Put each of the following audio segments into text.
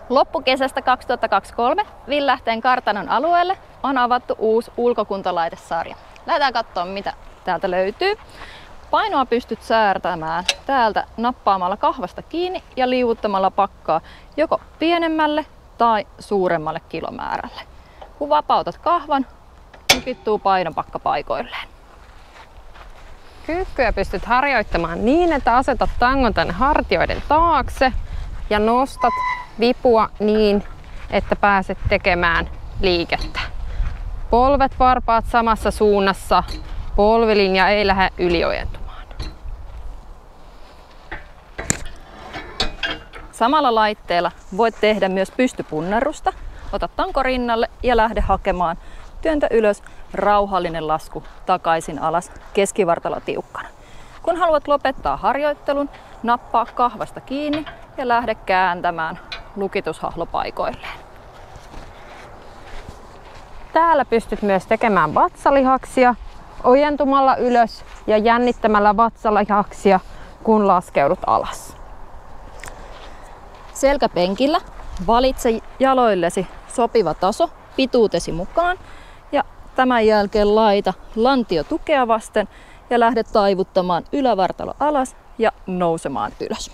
Loppukesästä 2023 Villähteen kartanon alueelle on avattu uusi ulkokuntolaitesarja. Lähdetään katsomaan, mitä täältä löytyy. Painoa pystyt säätämään täältä nappaamalla kahvasta kiinni ja liuuttamalla pakkaa joko pienemmälle tai suuremmalle kilomäärälle. Kun vapautat kahvan, lukittuu painopakka paikoilleen. Kyykkyjä pystyt harjoittamaan niin, että asetat tangon tänne hartioiden taakse ja nostat vipua niin, että pääset tekemään liikettä. Polvet, varpaat samassa suunnassa, polvilinja ei lähde yliojentumaan. Samalla laitteella voit tehdä myös pystypunnerusta. Ota tanko rinnalle ja lähde hakemaan. Työntä ylös, rauhallinen lasku takaisin alas, keskivartalo tiukkana. Kun haluat lopettaa harjoittelun, nappaa kahvasta kiinni ja lähde kääntämään lukitushahlo paikoilleen. Täällä pystyt myös tekemään vatsalihaksia ojentumalla ylös ja jännittämällä vatsalihaksia, kun laskeudut alas. Selkäpenkillä valitse jaloillesi sopiva taso pituutesi mukaan ja tämän jälkeen laita lantio tukea vasten ja lähde taivuttamaan ylävartalo alas ja nousemaan ylös.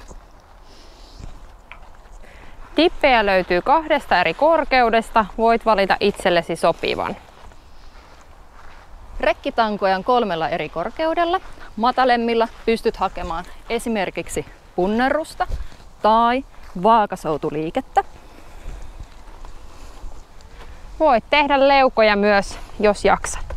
Tippejä löytyy 2 eri korkeudesta, voit valita itsellesi sopivan. Rekkitankoja on 3 eri korkeudella. Matalemmilla pystyt hakemaan esimerkiksi punnerusta tai vaakasoutuliikettä. Voit tehdä leukoja myös, jos jaksat.